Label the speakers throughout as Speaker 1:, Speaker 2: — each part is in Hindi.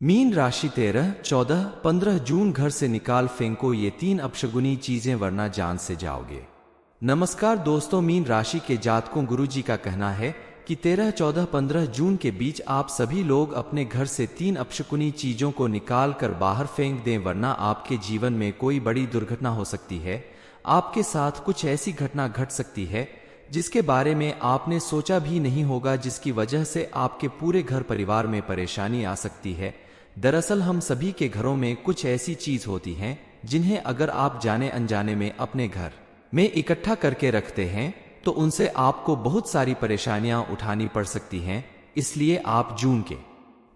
Speaker 1: मीन राशि 13, 14, 15 जून घर से निकाल फेंको ये 3 अपशगुनी चीजें वरना जान से जाओगे। नमस्कार दोस्तों, मीन राशि के जातकों गुरुजी का कहना है कि 13, 14, 15 जून के बीच आप सभी लोग अपने घर से 3 अपशकुनी चीजों को निकाल कर बाहर फेंक दें, वरना आपके जीवन में कोई बड़ी दुर्घटना हो सकती है। आपके साथ कुछ ऐसी घटना घट सकती है जिसके बारे में आपने सोचा भी नहीं होगा, जिसकी वजह से आपके पूरे घर परिवार में परेशानी आ सकती है। दरअसल हम सभी के घरों में कुछ ऐसी चीज होती हैं जिन्हें अगर आप जाने अनजाने में अपने घर में इकट्ठा करके रखते हैं तो उनसे आपको बहुत सारी परेशानियां उठानी पड़ सकती हैं। इसलिए आप जून के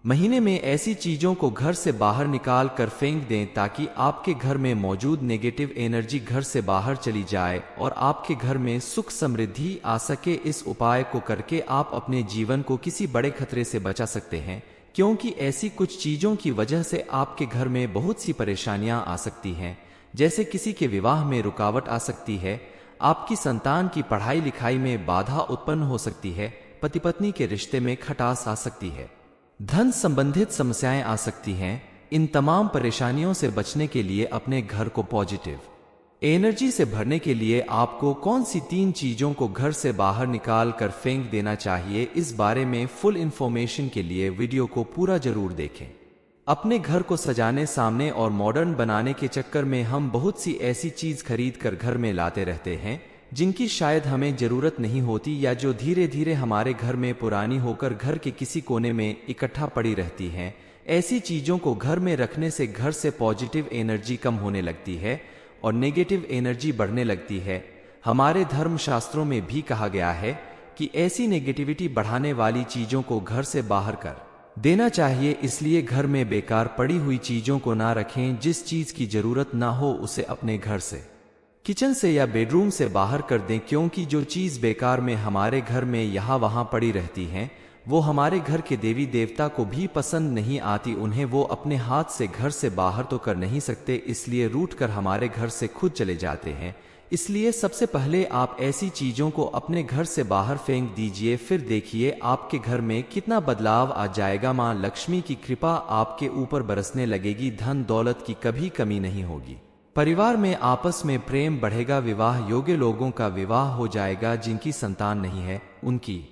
Speaker 1: महीने में ऐसी चीजों को घर से बाहर निकाल कर फेंक दें ताकि आपके घर में मौजूद नेगेटिव एनर्जी घर से बाहर चली जाए और आपके घर में सुख समृद्धि आ सके। इस उपाय को करके आप अपने जीवन को किसी बड़े खतरे से बचा सकते हैं, क्योंकि ऐसी कुछ चीजों की वजह से आपके घर में बहुत सी परेशानियां आ सकती हैं। जैसे किसी के विवाह में रुकावट आ सकती है, आपकी संतान की पढ़ाई लिखाई में बाधा उत्पन्न हो सकती है, पति पत्नी के रिश्ते में खटास आ सकती है, धन संबंधित समस्याएं आ सकती हैं। इन तमाम परेशानियों से बचने के लिए अपने घर को पॉजिटिव एनर्जी से भरने के लिए आपको कौन सी 3 चीजों को घर से बाहर निकाल कर फेंक देना चाहिए, इस बारे में फुल इंफॉर्मेशन के लिए वीडियो को पूरा जरूर देखें। अपने घर को सजाने, सामने और मॉडर्न बनाने के चक्कर में हम बहुत सी ऐसी चीज खरीद कर घर में लाते रहते हैं जिनकी शायद हमें जरूरत नहीं होती, या जो धीरे धीरे हमारे घर में पुरानी होकर घर के किसी कोने में इकट्ठा पड़ी रहती हैं। ऐसी चीजों को घर में रखने से घर से पॉजिटिव एनर्जी कम होने लगती है और नेगेटिव एनर्जी बढ़ने लगती है। हमारे धर्म शास्त्रों में भी कहा गया है कि ऐसी नेगेटिविटी बढ़ाने वाली चीजों को घर से बाहर कर देना चाहिए। इसलिए घर में बेकार पड़ी हुई चीजों को ना रखें। जिस चीज की जरूरत ना हो उसे अपने घर से, किचन से या बेडरूम से बाहर कर दें, क्योंकि जो चीज बेकार में हमारे घर में यहाँ वहां पड़ी रहती हैं वो हमारे घर के देवी देवता को भी पसंद नहीं आती। उन्हें वो अपने हाथ से घर से बाहर तो कर नहीं सकते, इसलिए रूठ कर हमारे घर से खुद चले जाते हैं। इसलिए सबसे पहले आप ऐसी चीजों को अपने घर से बाहर फेंक दीजिए, फिर देखिए आपके घर में कितना बदलाव आ जाएगा। मां लक्ष्मी की कृपा आपके ऊपर बरसने लगेगी, धन दौलत की कभी कमी नहीं होगी, परिवार में आपस में प्रेम बढ़ेगा, विवाह योग्य लोगों का विवाह हो जाएगा, जिनकी संतान नहीं है उनकी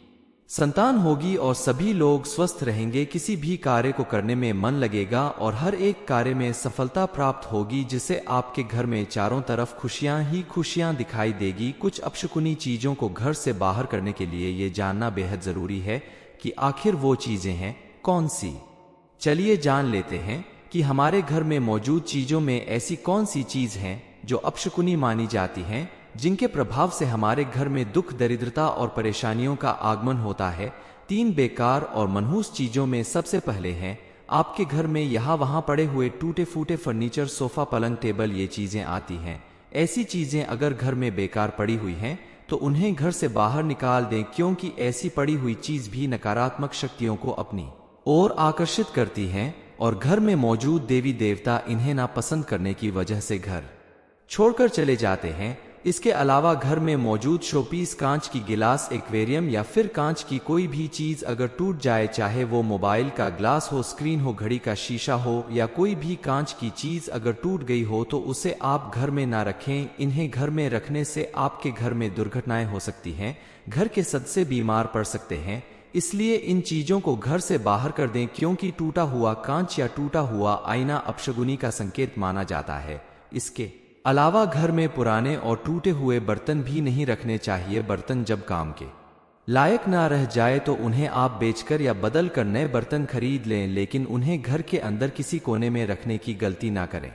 Speaker 1: संतान होगी और सभी लोग स्वस्थ रहेंगे। किसी भी कार्य को करने में मन लगेगा और हर एक कार्य में सफलता प्राप्त होगी, जिससे आपके घर में चारों तरफ खुशियां ही खुशियां दिखाई देगी। कुछ अपशकुनी चीजों को घर से बाहर करने के लिए ये जानना बेहद जरूरी है कि आखिर वो चीजें हैं कौन सी। चलिए जान लेते हैं कि हमारे घर में मौजूद चीजों में ऐसी कौन सी चीज हैं जो अपशकुनी मानी जाती हैं, जिनके प्रभाव से हमारे घर में दुख, दरिद्रता और परेशानियों का आगमन होता है। 3 बेकार और मनहूस चीजों में सबसे पहले हैं आपके घर में यहाँ वहां पड़े हुए टूटे फूटे फर्नीचर, सोफा, पलंग, टेबल, ये चीजें आती हैं। ऐसी चीजें अगर घर में बेकार पड़ी हुई हैं तो उन्हें घर से बाहर निकाल दें, क्योंकि ऐसी पड़ी हुई चीज भी नकारात्मक शक्तियों को अपनी ओर आकर्षित करती हैं और घर में मौजूद देवी देवता इन्हें नापसंद करने की वजह से घर छोड़कर चले जाते हैं। इसके अलावा घर में मौजूद शोपीस, कांच की गिलास, एक्वेरियम या फिर कांच की कोई भी चीज अगर टूट जाए, चाहे वो मोबाइल का ग्लास हो, स्क्रीन हो, घड़ी का शीशा हो या कोई भी कांच की चीज अगर टूट गई हो, तो उसे आप घर में ना रखें। इन्हें घर में रखने से आपके घर में दुर्घटनाएं हो सकती हैं, घर के सदस्य बीमार पड़ सकते हैं। इसलिए इन चीजों को घर से बाहर कर दें, क्योंकि टूटा हुआ कांच या टूटा हुआ आईना अपशगुनी का संकेत माना जाता है। इसके अलावा घर में पुराने और टूटे हुए बर्तन भी नहीं रखने चाहिए। बर्तन जब काम के लायक ना रह जाए तो उन्हें आप बेचकर या बदल कर नए बर्तन खरीद लें, लेकिन उन्हें घर के अंदर किसी कोने में रखने की गलती ना करें।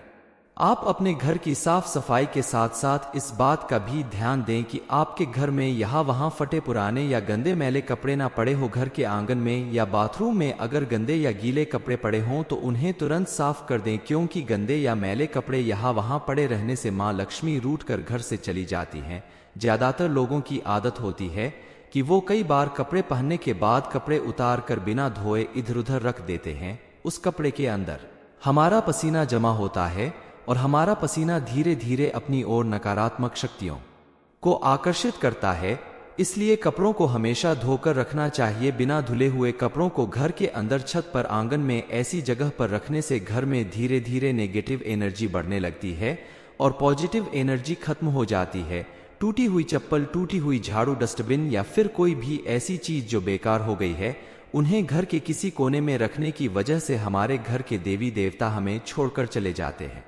Speaker 1: आप अपने घर की साफ सफाई के साथ साथ इस बात का भी ध्यान दें कि आपके घर में यहाँ वहाँ फटे, पुराने या गंदे मैले कपड़े ना पड़े हो। घर के आंगन में या बाथरूम में अगर गंदे या गीले कपड़े पड़े हों तो उन्हें तुरंत साफ कर दें, क्योंकि गंदे या मैले कपड़े यहाँ वहाँ पड़े रहने से माँ लक्ष्मी रूठ कर घर से चली जाती हैं। ज्यादातर लोगों की आदत होती है कि वो कई बार कपड़े पहनने के बाद कपड़े उतार कर बिना धोए इधर उधर रख देते हैं। उस कपड़े के अंदर हमारा पसीना जमा होता है और हमारा पसीना धीरे धीरे अपनी ओर नकारात्मक शक्तियों को आकर्षित करता है। इसलिए कपड़ों को हमेशा धोकर रखना चाहिए। बिना धुले हुए कपड़ों को घर के अंदर, छत पर, आंगन में ऐसी जगह पर रखने से घर में धीरे धीरे नेगेटिव एनर्जी बढ़ने लगती है और पॉजिटिव एनर्जी खत्म हो जाती है। टूटी हुई चप्पल, टूटी हुई झाड़ू, डस्टबिन या फिर कोई भी ऐसी चीज जो बेकार हो गई है, उन्हें घर के किसी कोने में रखने की वजह से हमारे घर के देवी देवता हमें छोड़कर चले जाते हैं।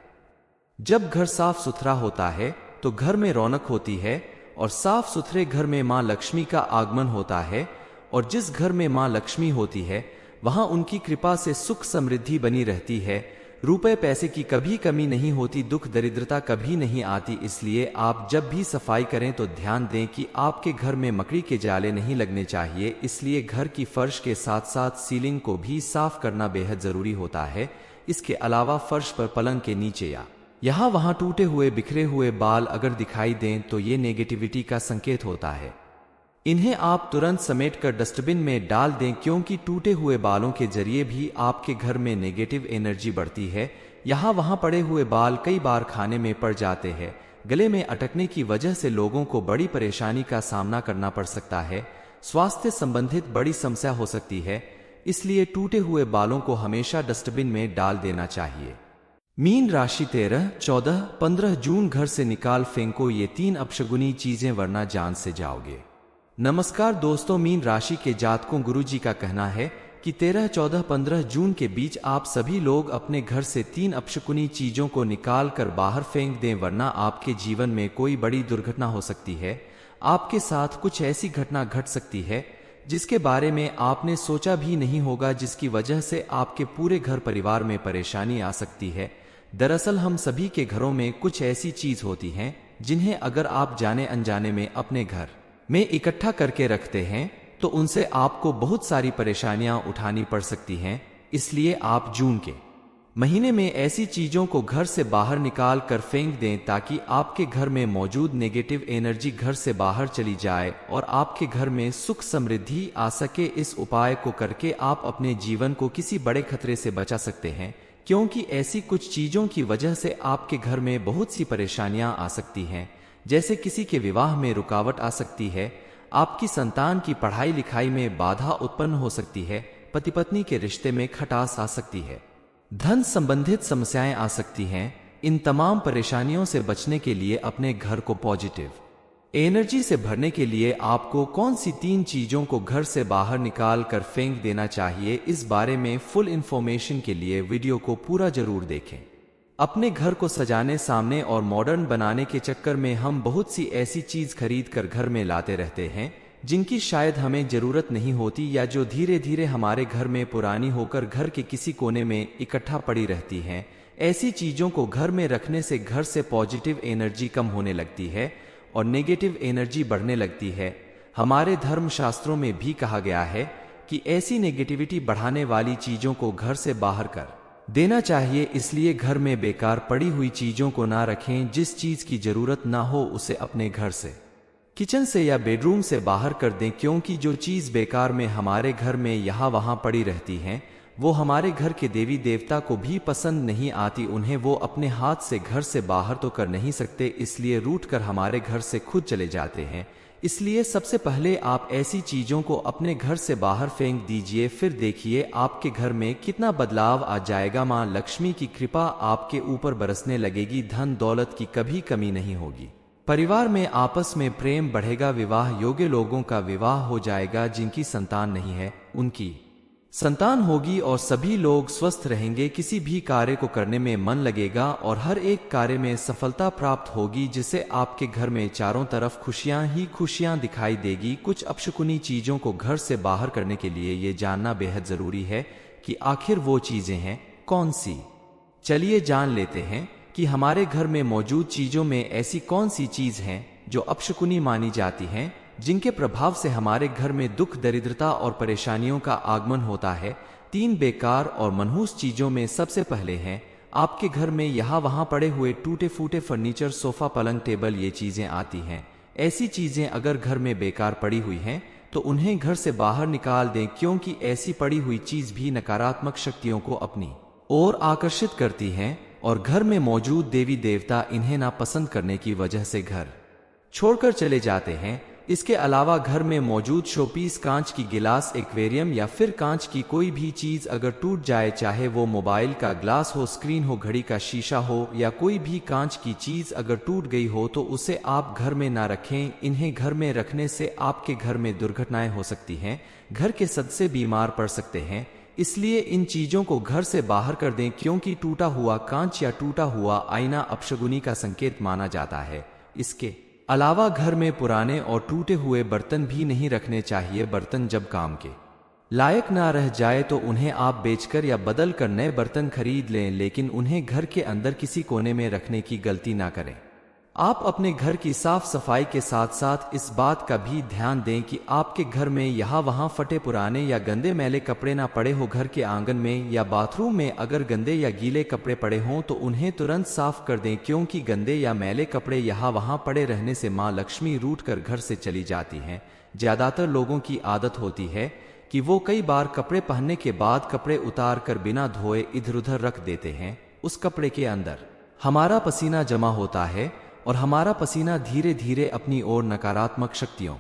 Speaker 1: जब घर साफ सुथरा होता है तो घर में रौनक होती है और साफ सुथरे घर में मां लक्ष्मी का आगमन होता है और जिस घर में मां लक्ष्मी होती है वहां उनकी कृपा से सुख समृद्धि बनी रहती है। रुपए पैसे की कभी कमी नहीं होती, दुख दरिद्रता कभी नहीं आती। इसलिए आप जब भी सफाई करें तो ध्यान दें कि आपके घर में मकड़ी के जाले नहीं लगने चाहिए। इसलिए घर की फर्श के साथ साथ सीलिंग को भी साफ करना बेहद जरूरी होता है। इसके अलावा फर्श पर, पलंग के नीचे या यहाँ वहां टूटे हुए, बिखरे हुए बाल अगर दिखाई दें तो ये नेगेटिविटी का संकेत होता है। इन्हें आप तुरंत समेटकर डस्टबिन में डाल दें, क्योंकि टूटे हुए बालों के जरिए भी आपके घर में नेगेटिव एनर्जी बढ़ती है। यहाँ वहां पड़े हुए बाल कई बार खाने में पड़ जाते हैं। गले में अटकने की वजह से लोगों को बड़ी परेशानी का सामना करना पड़ सकता है। स्वास्थ्य संबंधित बड़ी समस्या हो सकती है। इसलिए टूटे हुए बालों को हमेशा डस्टबिन में डाल देना चाहिए। मीन राशि 13, 14, 15 जून घर से निकाल फेंको ये 3 अपशगुनी चीजें, वरना जान से जाओगे। नमस्कार दोस्तों, मीन राशि के जातकों, गुरुजी का कहना है कि 13, 14, 15 जून के बीच आप सभी लोग अपने घर से 3 अपशकुनी चीजों को निकाल कर बाहर फेंक दें, वरना आपके जीवन में कोई बड़ी दुर्घटना हो सकती है। आपके साथ कुछ ऐसी घटना घट सकती है जिसके बारे में आपने सोचा भी नहीं होगा, जिसकी वजह से आपके पूरे घर परिवार में परेशानी आ सकती है। दरअसल हम सभी के घरों में कुछ ऐसी चीज होती हैं जिन्हें अगर आप जाने अनजाने में अपने घर में इकट्ठा करके रखते हैं तो उनसे आपको बहुत सारी परेशानियां उठानी पड़ सकती हैं। इसलिए आप जून के महीने में ऐसी चीजों को घर से बाहर निकाल कर फेंक दें ताकि आपके घर में मौजूद नेगेटिव एनर्जी घर से बाहर चली जाए और आपके घर में सुख समृद्धि आ सके। इस उपाय को करके आप अपने जीवन को किसी बड़े खतरे से बचा सकते हैं, क्योंकि ऐसी कुछ चीजों की वजह से आपके घर में बहुत सी परेशानियां आ सकती हैं। जैसे किसी के विवाह में रुकावट आ सकती है, आपकी संतान की पढ़ाई लिखाई में बाधा उत्पन्न हो सकती है, पति पत्नी के रिश्ते में खटास आ सकती है, धन संबंधित समस्याएं आ सकती हैं। इन तमाम परेशानियों से बचने के लिए अपने घर को पॉजिटिव एनर्जी से भरने के लिए आपको कौन सी 3 चीजों को घर से बाहर निकाल कर फेंक देना चाहिए, इस बारे में फुल इंफॉर्मेशन के लिए वीडियो को पूरा जरूर देखें। अपने घर को सजाने, सामने और मॉडर्न बनाने के चक्कर में हम बहुत सी ऐसी चीज खरीद कर घर में लाते रहते हैं जिनकी शायद हमें जरूरत नहीं होती या जो धीरे धीरे हमारे घर में पुरानी होकर घर के किसी कोने में इकट्ठा पड़ी रहती हैं। ऐसी चीजों को घर में रखने से घर से पॉजिटिव एनर्जी कम होने लगती है और नेगेटिव एनर्जी बढ़ने लगती है। हमारे धर्म शास्त्रों में भी कहा गया है कि ऐसी नेगेटिविटी बढ़ाने वाली चीजों को घर से बाहर कर देना चाहिए। इसलिए घर में बेकार पड़ी हुई चीजों को ना रखें। जिस चीज की जरूरत ना हो उसे अपने घर से, किचन से या बेडरूम से बाहर कर दें, क्योंकि जो चीज बेकार में हमारे घर में यहाँ वहां पड़ी रहती हैं वो हमारे घर के देवी देवता को भी पसंद नहीं आती। उन्हें वो अपने हाथ से घर से बाहर तो कर नहीं सकते, इसलिए रूठ कर हमारे घर से खुद चले जाते हैं। इसलिए सबसे पहले आप ऐसी चीजों को अपने घर से बाहर फेंक दीजिए, फिर देखिए आपके घर में कितना बदलाव आ जाएगा। मां लक्ष्मी की कृपा आपके ऊपर बरसने लगेगी, धन दौलत की कभी कमी नहीं होगी, परिवार में आपस में प्रेम बढ़ेगा, विवाह योग्य लोगों का विवाह हो जाएगा, जिनकी संतान नहीं है उनकी संतान होगी और सभी लोग स्वस्थ रहेंगे। किसी भी कार्य को करने में मन लगेगा और हर एक कार्य में सफलता प्राप्त होगी, जिससे आपके घर में चारों तरफ खुशियां ही खुशियां दिखाई देगी। कुछ अपशकुनी चीजों को घर से बाहर करने के लिए ये जानना बेहद जरूरी है कि आखिर वो चीजें हैं कौन सी। चलिए जान लेते हैं कि हमारे घर में मौजूद चीजों में ऐसी कौन सी चीज हैं जो अपशकुनी मानी जाती हैं, जिनके प्रभाव से हमारे घर में दुख, दरिद्रता और परेशानियों का आगमन होता है। 3 बेकार और मनहूस चीजों में सबसे पहले हैं आपके घर में यहाँ वहां पड़े हुए टूटे फूटे फर्नीचर, सोफा, पलंग, टेबल, ये चीजें आती हैं। ऐसी चीजें अगर घर में बेकार पड़ी हुई हैं तो उन्हें घर से बाहर निकाल दें, क्योंकि ऐसी पड़ी हुई चीज भी नकारात्मक शक्तियों को अपनी ओर आकर्षित करती हैं और घर में मौजूद देवी देवता इन्हें नापसंद करने की वजह से घर छोड़कर चले जाते हैं। इसके अलावा घर में मौजूद शोपीस कांच की गिलास, एक्वेरियम या फिर कांच की कोई भी चीज अगर टूट जाए, चाहे वो मोबाइल का ग्लास हो, स्क्रीन हो, घड़ी का शीशा हो या कोई भी कांच की चीज अगर टूट गई हो तो उसे आप घर में ना रखें। इन्हें घर में रखने से आपके घर में दुर्घटनाएं हो सकती हैं, घर के सदस्य बीमार पड़ सकते हैं, इसलिए इन चीजों को घर से बाहर कर दें, क्योंकि टूटा हुआ कांच या टूटा हुआ आईना अपशगुनी का संकेत माना जाता है। इसके अलावा घर में पुराने और टूटे हुए बर्तन भी नहीं रखने चाहिए। बर्तन जब काम के लायक ना रह जाए तो उन्हें आप बेचकर या बदल कर नए बर्तन खरीद लें, लेकिन उन्हें घर के अंदर किसी कोने में रखने की गलती ना करें। आप अपने घर की साफ सफाई के साथ साथ इस बात का भी ध्यान दें कि आपके घर में यहाँ वहाँ फटे पुराने या गंदे मैले कपड़े ना पड़े हो। घर के आंगन में या बाथरूम में अगर गंदे या गीले कपड़े पड़े हों तो उन्हें तुरंत साफ कर दें, क्योंकि गंदे या मैले कपड़े यहाँ वहाँ पड़े रहने से माँ लक्ष्मी रूठ कर घर से चली जाती हैं। ज्यादातर लोगों की आदत होती है कि वो कई बार कपड़े पहनने के बाद कपड़े उतार कर बिना धोए इधर उधर रख देते हैं। उस कपड़े के अंदर हमारा पसीना जमा होता है और हमारा पसीना धीरे धीरे अपनी ओर नकारात्मक शक्तियों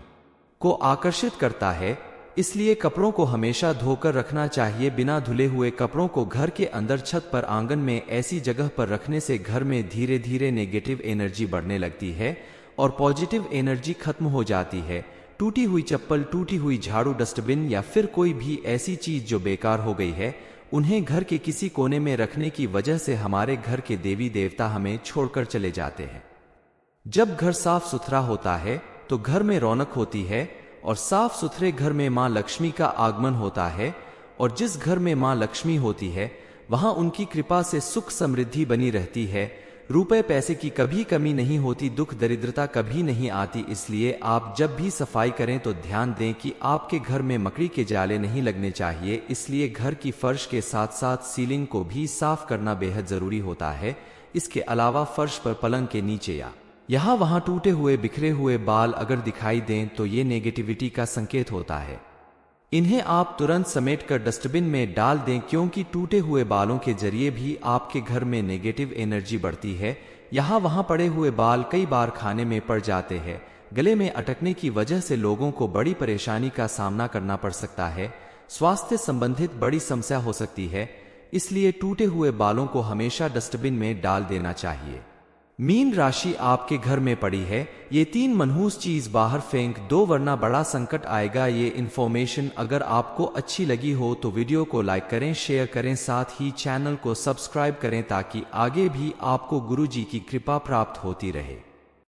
Speaker 1: को आकर्षित करता है, इसलिए कपड़ों को हमेशा धोकर रखना चाहिए। बिना धुले हुए कपड़ों को घर के अंदर, छत पर, आंगन में ऐसी जगह पर रखने से घर में धीरे धीरे नेगेटिव एनर्जी बढ़ने लगती है और पॉजिटिव एनर्जी खत्म हो जाती है। टूटी हुई चप्पल, टूटी हुई झाड़ू, डस्टबिन या फिर कोई भी ऐसी चीज जो बेकार हो गई है, उन्हें घर के किसी कोने में रखने की वजह से हमारे घर के देवी देवता हमें छोड़कर चले जाते हैं। जब घर साफ सुथरा होता है तो घर में रौनक होती है और साफ सुथरे घर में मां लक्ष्मी का आगमन होता है, और जिस घर में मां लक्ष्मी होती है वहां उनकी कृपा से सुख समृद्धि बनी रहती है। रुपए पैसे की कभी कमी नहीं होती, दुख दरिद्रता कभी नहीं आती। इसलिए आप जब भी सफाई करें तो ध्यान दें कि आपके घर में मकड़ी के जाले नहीं लगने चाहिए। इसलिए घर की फर्श के साथ साथ सीलिंग को भी साफ करना बेहद जरूरी होता है। इसके अलावा फर्श पर, पलंग के नीचे या यहाँ वहाँ टूटे हुए बिखरे हुए बाल अगर दिखाई दें तो ये नेगेटिविटी का संकेत होता है। इन्हें आप तुरंत समेटकर डस्टबिन में डाल दें, क्योंकि टूटे हुए बालों के जरिए भी आपके घर में नेगेटिव एनर्जी बढ़ती है। यहाँ वहाँ पड़े हुए बाल कई बार खाने में पड़ जाते हैं, गले में अटकने की वजह से लोगों को बड़ी परेशानी का सामना करना पड़ सकता है, स्वास्थ्य संबंधित बड़ी समस्या हो सकती है। इसलिए टूटे हुए बालों को हमेशा डस्टबिन में डाल देना चाहिए। मीन राशि आपके घर में पड़ी है, ये 3 मनहूस चीज बाहर फेंक दो वरना बड़ा संकट आएगा। ये इन्फॉर्मेशन अगर आपको अच्छी लगी हो तो वीडियो को लाइक करें, शेयर करें, साथ ही चैनल को सब्सक्राइब करें ताकि आगे भी आपको गुरुजी की कृपा प्राप्त होती रहे।